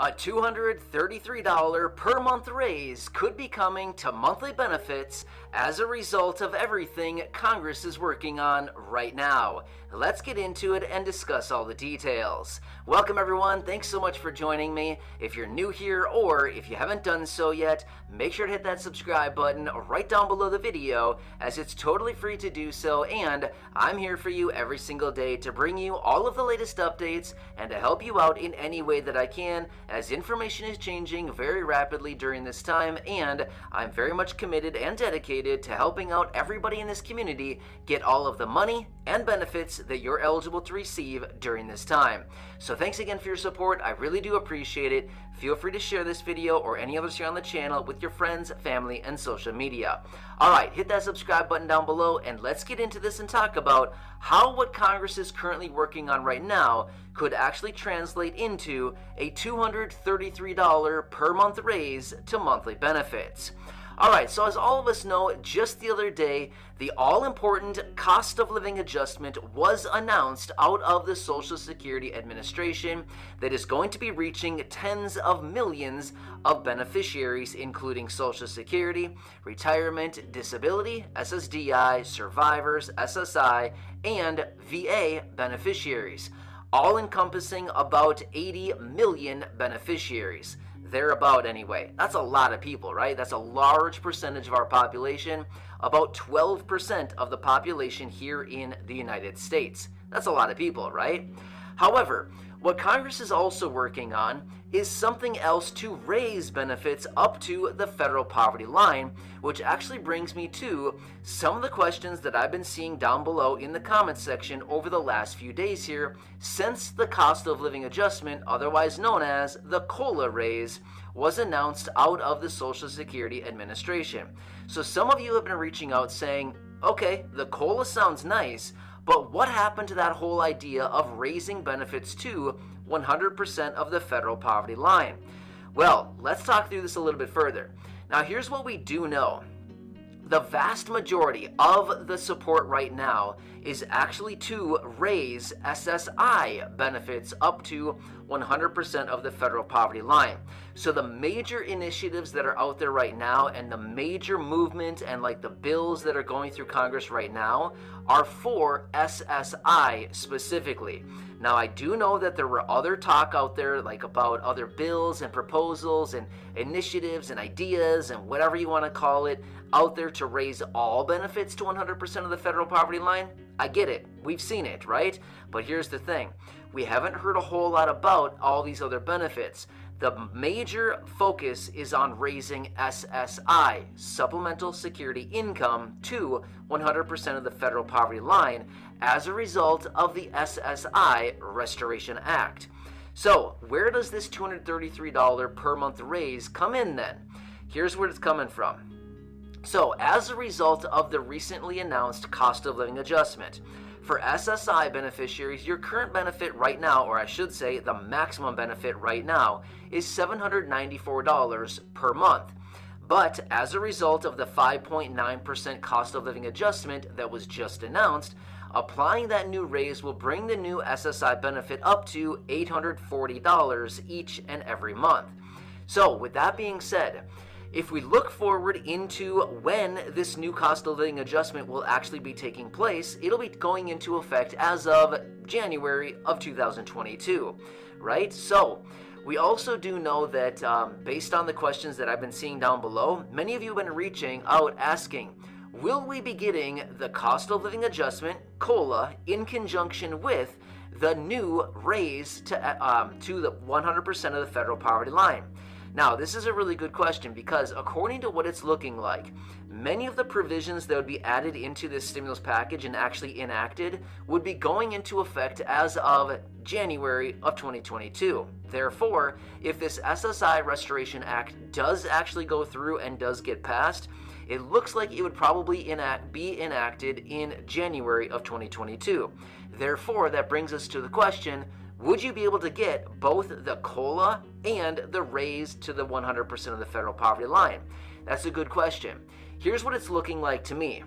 A $233 per month raise could be coming to monthly benefits as a result of everything Congress is working on right now. Let's get into it and discuss all the details. Welcome everyone, thanks so much for joining me. If you're new here or if you haven't done so yet, make sure to hit that subscribe button right down below the video, as it's totally free to do so, and I'm here for you every single day to bring you all of the latest updates and to help you out in any way that I can, as information is changing very rapidly during this time, and I'm very much committed and dedicated to helping out everybody in this community get all of the money and benefits that you're eligible to receive during this time. So thanks again for your support. I really do appreciate it. Feel free to share this video or any others here on the channel with your friends, family, and social media. Alright, hit that subscribe button down below and let's get into this and talk about how what Congress is currently working on right now could actually translate into a $233 per month raise to monthly benefits. Alright, so as all of us know, just the other day, the all-important cost of living adjustment was announced out of the Social Security Administration that is going to be reaching tens of millions of beneficiaries, including Social Security, retirement, disability, SSDI, survivors, SSI, and VA beneficiaries, all encompassing about 80 million beneficiaries. Thereabout anyway. That's a lot of people, right? That's a large percentage of our population, about 12% of the population here in the United States. That's a lot of people, right? However, what Congress is also working on is something else to raise benefits up to the federal poverty line, which actually brings me to some of the questions that I've been seeing down below in the comments section over the last few days here since the cost of living adjustment, otherwise known as the COLA raise, was announced out of the Social Security Administration. So some of you have been reaching out saying, okay, the COLA sounds nice, but what happened to that whole idea of raising benefits to 100% of the federal poverty line? Well, let's talk through this a little bit further. Now, here's what we do know. The vast majority of the support right now is actually to raise SSI benefits up to 100% of the federal poverty line. So the major initiatives that are out there right now and the major movement and like the bills that are going through Congress right now are for SSI specifically. Now, I do know that there were other talk out there like about other bills and proposals and initiatives and ideas and whatever you want to call it out there to raise all benefits to 100% of the federal poverty line. I get it. We've seen it, right? But here's the thing. We haven't heard a whole lot about all these other benefits. The major focus is on raising SSI, Supplemental Security Income, to 100% of the federal poverty line as a result of the SSI Restoration Act. So, where does this $233 per month raise come in then? Here's where it's coming from. So, as a result of the recently announced cost of living adjustment, for SSI beneficiaries, your current benefit right now, or I should say the maximum benefit right now, is $794 per month. But as a result of the 5.9% cost of living adjustment that was just announced, applying that new raise will bring the new SSI benefit up to $840 each and every month. So, with that being said, if we look forward into when this new cost of living adjustment will actually be taking place, it'll be going into effect as of January of 2022, right? So, we also do know that based on the questions that I've been seeing down below, many of you have been reaching out asking, will we be getting the cost of living adjustment, COLA, in conjunction with the new raise to the 100% of the federal poverty line? Now, this is a really good question because according to what it's looking like, many of the provisions that would be added into this stimulus package and actually enacted would be going into effect as of January of 2022. Therefore, if this SSI Restoration Act does actually go through and does get passed, it looks like it would probably be enacted in January of 2022. Therefore, that brings us to the question, would you be able to get both the COLA and the raise to the 100% of the federal poverty line? That's a good question. Here's what it's looking like to me.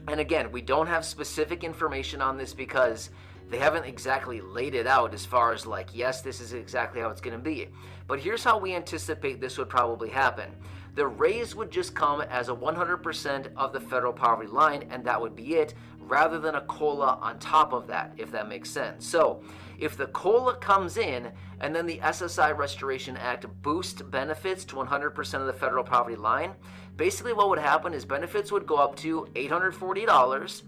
And again, we don't have specific information on this because They haven't exactly laid it out as far as like, yes, this is exactly how it's going to be. But here's how we anticipate this would probably happen. The raise would just come as a 100% of the federal poverty line, and that would be it, rather than a COLA on top of that, if that makes sense. So if the COLA comes in and then the SSI Restoration Act boosts benefits to 100% of the federal poverty line, basically what would happen is benefits would go up to $840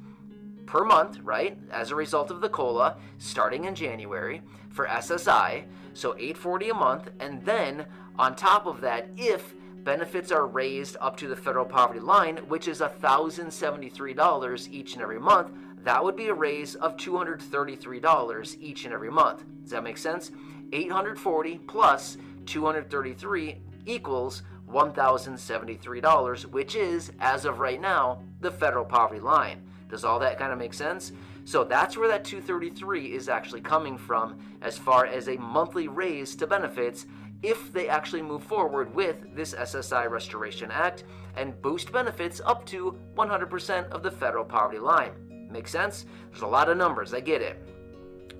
per month, right, as a result of the COLA starting in January for SSI, so $840 a month, and then on top of that, if benefits are raised up to the federal poverty line, which is $1,073 each and every month, that would be a raise of $233 each and every month. Does that make sense? $840 plus $233 equals $1,073, which is, as of right now, the federal poverty line. Does all that kind of make sense? So that's where that $233 is actually coming from as far as a monthly raise to benefits if they actually move forward with this SSI Restoration Act and boost benefits up to 100% of the federal poverty line. Make sense? There's a lot of numbers, I get it.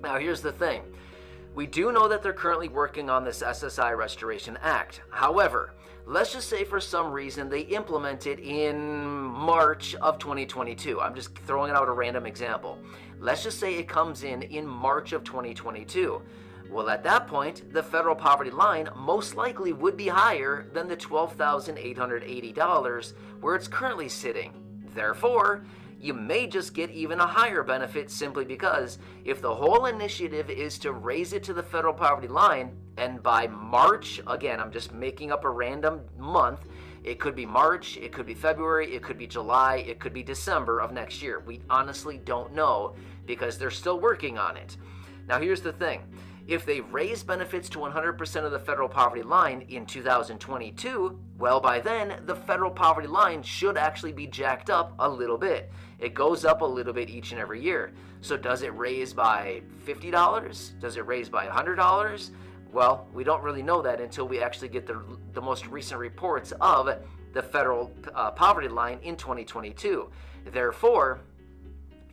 Now here's the thing. We do know that they're currently working on this SSI Restoration Act. However, let's just say for some reason they implement it in March of 2022. I'm just throwing out a random example. Let's just say it comes in March of 2022. Well, at that point, the federal poverty line most likely would be higher than the $12,880 where it's currently sitting. Therefore, you may just get even a higher benefit simply because if the whole initiative is to raise it to the federal poverty line, and by March, again, I'm just making up a random month, it could be March, it could be February, it could be July, it could be December of next year. We honestly don't know because they're still working on it. Now, here's the thing. If they raise benefits to 100% of the federal poverty line in 2022, well, by then, the federal poverty line should actually be jacked up a little bit. It goes up a little bit each and every year. So does it raise by $50? Does it raise by $100? Well, we don't really know that until we actually get the most recent reports of the federal poverty line in 2022. Therefore,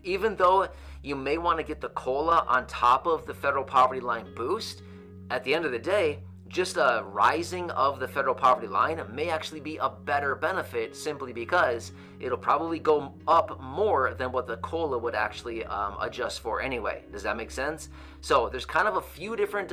even though you may want to get the COLA on top of the federal poverty line boost, at the end of the day, just a rising of the federal poverty line may actually be a better benefit simply because it'll probably go up more than what the COLA would actually adjust for anyway. Does that make sense? So there's kind of a few different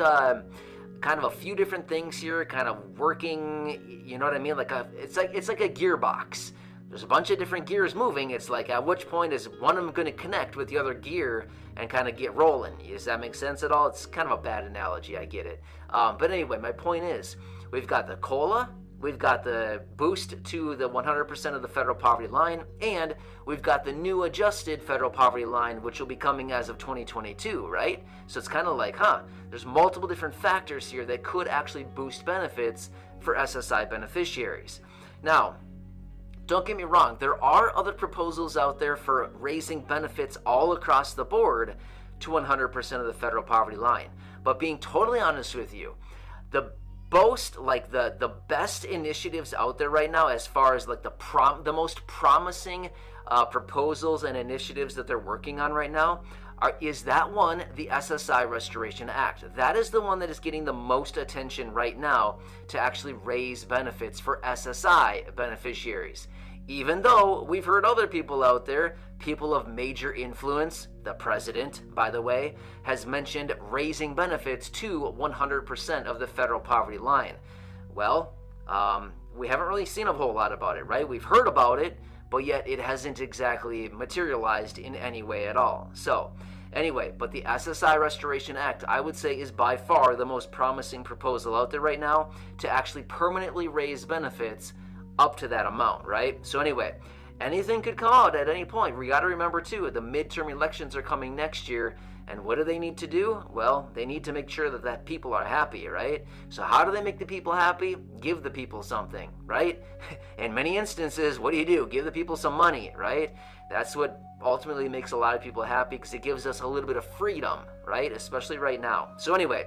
things here, kind of working. You know what I mean? It's like a gearbox. There's a bunch of different gears moving. It's like at which point is one of them going to connect with the other gear and kind of get rolling? Does that make sense at all? It's kind of a bad analogy, I get it. But anyway, my point is we've got the COLA, we've got the boost to the 100% of the federal poverty line, and we've got the new adjusted federal poverty line, which will be coming as of 2022, right? So it's kind of like, there's multiple different factors here that could actually boost benefits for SSI beneficiaries. Now, don't get me wrong, there are other proposals out there for raising benefits all across the board to 100% of the federal poverty line. But being totally honest with you, the best initiatives out there right now as far as like the most promising proposals and initiatives that they're working on right now is that one, the SSI Restoration Act. That is the one that is getting the most attention right now to actually raise benefits for SSI beneficiaries. Even though we've heard other people out there, people of major influence, the president, by the way, has mentioned raising benefits to 100% of the federal poverty line. Well, we haven't really seen a whole lot about it, right? We've heard about it, but yet it hasn't exactly materialized in any way at all. So, anyway, but the SSI Restoration Act, I would say, is by far the most promising proposal out there right now to actually permanently raise benefits up to that amount, right? So anyway, anything could come out at any point. We got to remember too, the midterm elections are coming next year, and what do they need to do? Well, they need to make sure that people are happy, right? So how do they make the people happy? Give the people something, right? In many instances, what do? Give the people some money, right? That's what ultimately makes a lot of people happy because it gives us a little bit of freedom, right? Especially right now. So anyway,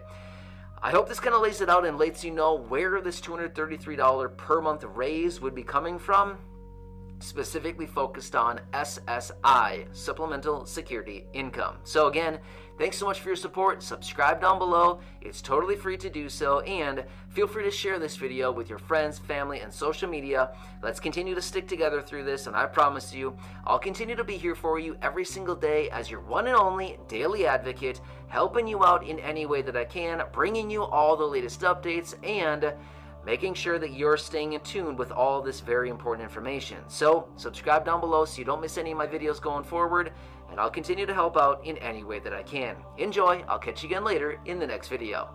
I hope this kind of lays it out and lets you know where this $233 per month raise would be coming from, specifically focused on SSI, Supplemental Security Income. So again, Thanks so much for your support. Subscribe down below. It's totally free to do so, and feel free to share this video with your friends, family, and social media. Let's continue to stick together through this, and I promise you, I'll continue to be here for you every single day as your one and only daily advocate, helping you out in any way that I can, bringing you all the latest updates, and making sure that you're staying in tune with all this very important information. So subscribe down below so you don't miss any of my videos going forward, and I'll continue to help out in any way that I can. Enjoy. I'll catch you again later in the next video.